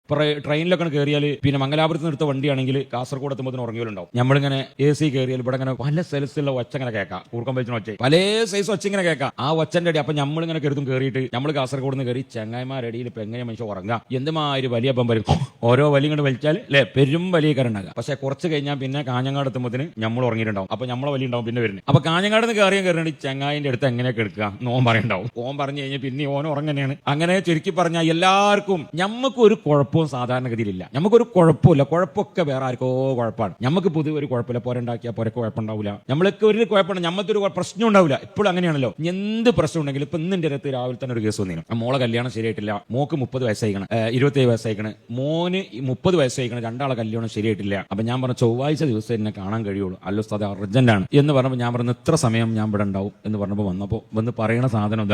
ട്രെയിനിലൊക്കെ കയറിയാൽ പിന്നെ മംഗലാപുരത്ത് നിർത്ത വണ്ടിയാണെങ്കിൽ കാസർഗോഡ് എത്തുമ്പോൾ ഉറങ്ങിയാലുണ്ടാവും. നമ്മളിങ്ങനെ AC കയറിയാൽ ഇവിടെ ഇങ്ങനെ പല സ്ഥലത്തുള്ള ഒച്ച ഇങ്ങനെ കേൾക്കാം, കൂർക്കം വലിച്ചിന് ഒച്ച, പല സൈസ് ഒച്ച ഇങ്ങനെ കേൾക്കാം. ആ ഒച്ചന്റെ അടി അപ്പൊ നമ്മളിങ്ങനെ കരുതും കയറിയിട്ട് നമ്മൾ കാസർഗോഡ് നിന്ന് കയറി ചങ്ങായിമാരടിയിൽ ഇപ്പൊ എങ്ങനെ മനുഷ്യ ഉറങ്ങാം, എന്തുമാതിരി വലിയ അപ്പം വരും, ഓരോ വലിയ കൊണ്ട് വലിച്ചാൽ അല്ലെ പെരും വലിയ കരണ്ടാകാം. പക്ഷെ കുറച്ച് കഴിഞ്ഞാൽ പിന്നെ കാഞ്ഞങ്ങാട് എത്തുമ്പോഴത്തിന് നമ്മൾ ഉറങ്ങിയിട്ടുണ്ടാവും. അപ്പൊ നമ്മളെ വലിയ ഉണ്ടാവും പിന്നെ വരുന്നത്. അപ്പൊ കാഞ്ഞങ്ങാട് നിന്ന് കയറിയിട്ട് ചങ്ങായിന്റെ അടുത്ത് എങ്ങനെയൊക്കെ എടുക്കുക നോൻ പറയണ്ടാവും. ഓൻ പറഞ്ഞു കഴിഞ്ഞാൽ പിന്നെ ഓൻ ഉറങ്ങനെയാണ്. അങ്ങനെ ചുരുക്കി പറഞ്ഞാൽ എല്ലാവർക്കും ഞമ്മക്കൊരു കുഴപ്പവും സാധാരണഗതിയിലില്ല. നമുക്കൊരു കുഴപ്പമില്ല. കുഴപ്പമൊക്കെ വേറെ ആർക്കോ കുഴപ്പമാണ്. നമുക്ക് പൊതുവെ ഒരു കുഴപ്പമില്ല. പോരണ്ടാക്കിയാൽ പോരൊക്കെ കുഴപ്പമുണ്ടാവില്ല. നമ്മൾക്ക് ഒരു കുഴപ്പമാണ്, നമ്മക്കൊരു പ്രശ്നം ഉണ്ടാവില്ല. ഇപ്പോഴും അങ്ങനെയാണല്ലോ. എന്ത് പ്രശ്നം ഉണ്ടെങ്കിലും ഇപ്പൊ ഇന്നിന്റെ അടുത്ത് രാവിലെ തന്നെ ഒരു കേസ് വന്നിരുന്നു. മോളെ കല്യാണം ശരിയായിട്ടില്ല, മോക്ക് 30 വയസ്സായിക്കണം, 27 വയസ്സായിക്കണം, മോന് 30 വയസ്സായിക്കണം, രണ്ടാളെ കല്യാണം ശരിയായിട്ടില്ല. അപ്പൊ ഞാൻ പറഞ്ഞു ചൊവ്വാഴ്ച ദിവസം എന്നെ കാണാൻ കഴിയുള്ളൂ, അല്ലോ അത് അർജന്റ് ആണ് എന്ന് പറഞ്ഞപ്പോൾ ഞാൻ പറഞ്ഞു ഇത്ര സമയം ഞാൻ ഇവിടെ ഉണ്ടാവും എന്ന് പറഞ്ഞപ്പോൾ വന്ന് പറയണ സാധനം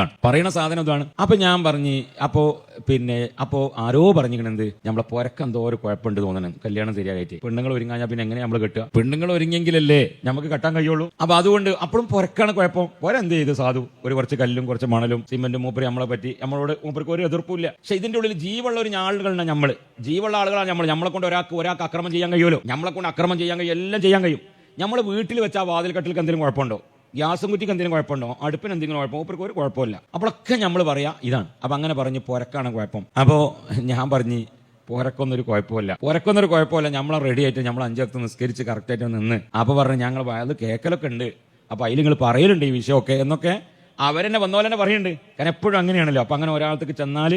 ഇതാണ്. അപ്പൊ ഞാൻ പറഞ്ഞു അപ്പോ ആരോ പറഞ്ഞിരിക്കണെന്ത് നമ്മളെ പൊരക്കെന്തോ ഒരു കുഴപ്പമുണ്ട് തോന്നണം, കല്യാണം ശരിയായിട്ട്. പെണ്ണുങ്ങൾ ഒരുങ്ങാഞ്ഞാൽ പിന്നെ എങ്ങനെ നമ്മൾ കെട്ടുക? പെണ്ണുങ്ങൾ ഒരുങ്ങിയെങ്കിലല്ലേ നമുക്ക് കെട്ടാൻ കഴിയുള്ളൂ. അപ്പൊ അതുകൊണ്ട് അപ്പോഴും പൊരക്കാണ് കുഴപ്പം. പൊരെന്ത് ചെയ്ത് സാധു ഒരു കുറച്ച് കല്ലും കുറച്ച് മണലും സിമെന്റും മൂപ്പര് നമ്മളെ പറ്റി നമ്മളോട് മൂപ്പർക്ക് ഒരു എതിർപ്പില്ല. പക്ഷെ ഇതിന്റെ ഉള്ളിൽ ജീവുള്ള ഒരു ആളുകളാണ് നമ്മൾ, ജീവുള്ള ആളുകളാണ് നമ്മളെ കൊണ്ട് ഒരാൾക്ക് അക്രമം ചെയ്യാൻ കഴിയുമല്ലോ. നമ്മളെ കൊണ്ട് അക്രമം ചെയ്യാൻ കഴിയും, എല്ലാം ചെയ്യാൻ കഴിയും. നമ്മൾ വീട്ടിൽ വെച്ച ആ വാതിൽ കെട്ടിലേക്ക് എന്തെങ്കിലും കുഴപ്പമുണ്ടോ? ഗ്യാസും കുറ്റിക്ക് എന്തെങ്കിലും കുഴപ്പമുണ്ടോ? അടുപ്പിന് എന്തെങ്കിലും കുഴപ്പം? മൂപ്പർക്ക് ഒരു കുഴപ്പമില്ല. അപ്പോഴൊക്കെ നമ്മൾ പറയാ ഇതാണ്. അപ്പൊ അങ്ങനെ പറഞ്ഞ് പൊരക്കാണ് കുഴപ്പം. അപ്പോ ഞാൻ പറഞ്ഞ് പൊരക്കൊന്നൊരു കുഴപ്പമില്ല, നമ്മളെ റെഡി ആയിട്ട് നമ്മൾ 5 വക്ത് നിസ്കരിച്ച് കറക്റ്റായിട്ട് നിന്ന്. അപ്പൊ പറഞ്ഞു ഞങ്ങൾ അത് കേൾക്കലൊക്കെ ഉണ്ട്, അപ്പൊ അതിൽ നിങ്ങൾ പറയലുണ്ട് ഈ വിഷയമൊക്കെ എന്നൊക്കെ അവരെന്നെ വന്നോലെ തന്നെ പറയുന്നുണ്ട്. കാരണം എപ്പോഴും അങ്ങനെയാണല്ലോ. അപ്പൊ അങ്ങനെ ഒരാൾക്ക് ചെന്നാൽ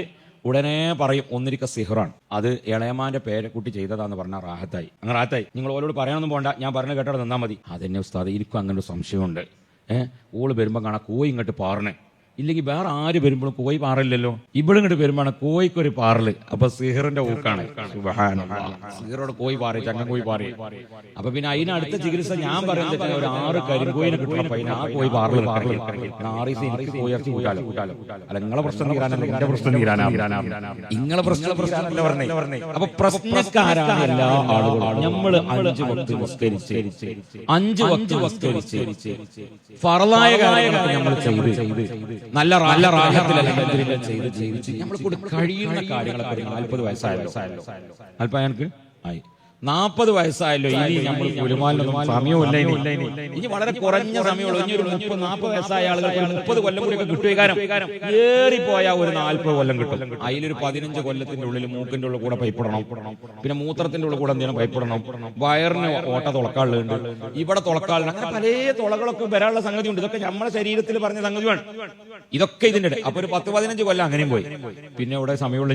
ഉടനെ പറയും ഒന്നിരിക്ക സിഹറാണ്, അത് ഇളയമാന്റെ പേരക്കുട്ടി ചെയ്തതാന്ന് പറഞ്ഞാൽ റാഹത്തായി. അങ്ങനെ റാഹത്തായി, നിങ്ങൾ ഓരോട് പറയാനൊന്നും പോകണ്ട, ഞാൻ പറഞ്ഞ കേട്ടോ നിന്നാൽ മതി. അതെന്നെ ഉസ്താദ് എനിക്കും അങ്ങനെ ഒരു സംശയമുണ്ട്. ഓള് വരുമ്പോൾ കാണാം കോയി ഇങ്ങോട്ട് പാറണേ, ഇല്ലെങ്കിൽ വേറെ ആര് വരുമ്പോഴും കോയി പാറില്ലല്ലോ, ഇവിടെ ഇങ്ങോട്ട് വരുമ്പോഴാണ് കോയിക്കൊരു പാറല്. അപ്പൊ സിഹറിന്റെ ഊക്കാണ്. സിഹറോട് കോയി പാറി, ചങ്ങൻ കോയി പാറി. അപ്പൊ പിന്നെ അതിനടുത്ത ചികിത്സ ഞാൻ പറയുന്നത് ഒരു 6 കരിങ്കോയിനെ കിട്ടണം. ആ കോയി പാറല് കോയി ഇറച്ചി കൂട്ടാലോ. അല്ല നിങ്ങളെ പ്രശ്നം തീരാനല്ല, എന്റെ പ്രശ്നം തീരാനാ. നിങ്ങളെ പ്രശ്നം പറഞ്ഞേ. അപ്പൊ പ്രശ്നക്കാരാണ് എല്ലാ ആളുകളും. നമ്മള് 5 വക്ത് നിസ്കരിച്ച് ഫറലായ കാര്യങ്ങൾ നമ്മൾ ചെയ്ത് നല്ല റാഹത്തിലല്ല ചെയ്ത് ജീവിച്ച് നമ്മൾ കൂടെ കഴിയുന്ന കാര്യങ്ങളൊക്കെ 40 വയസ്സായല്ലോ, അല്പം ആയി 40 വയസ്സായല്ലോ. ഇനി നമ്മൾ കുലുമാലിനൊന്നും സമയമില്ല. ഇനി വളരെ കുറഞ്ഞ സമയമുള്ളൂ. ഇനി ഒരു 30-40 വയസ്സായ ആളുകൾ 30 കൊല്ലം കൂടിയൊക്കെ കിട്ടുകാരം ഏറിപ്പോയാ ഒരു 40 കൊല്ലം കിട്ടും. അതിലൊരു 15 കൊല്ലത്തിന്റെ ഉള്ളിൽ മൂക്കിന്റെ ഉള്ളിൽ കൂടെ പൈപ്പിടണം, പിന്നെ മൂത്രത്തിന്റെ ഉള്ളിൽ കൂടെ എന്തെങ്കിലും പൈപ്പിടണം, വയറിന് ഓട്ട തുളക്കാളുണ്ട്, ഇവിടെ തുളക്കാളുണ്ട്, അങ്ങനെ പല തുളകളൊക്കെ വരാനുള്ള സംഗതി ഉണ്ട്. ഇതൊക്കെ നമ്മുടെ ശരീരത്തിൽ പറഞ്ഞ സംഗതിയാണ്. ഇതൊക്കെ ഇതിന്റെ അപ്പൊ ഒരു 10-15 കൊല്ലം അങ്ങനെയും പോയി. പിന്നെ ഇവിടെ സമയമുള്ള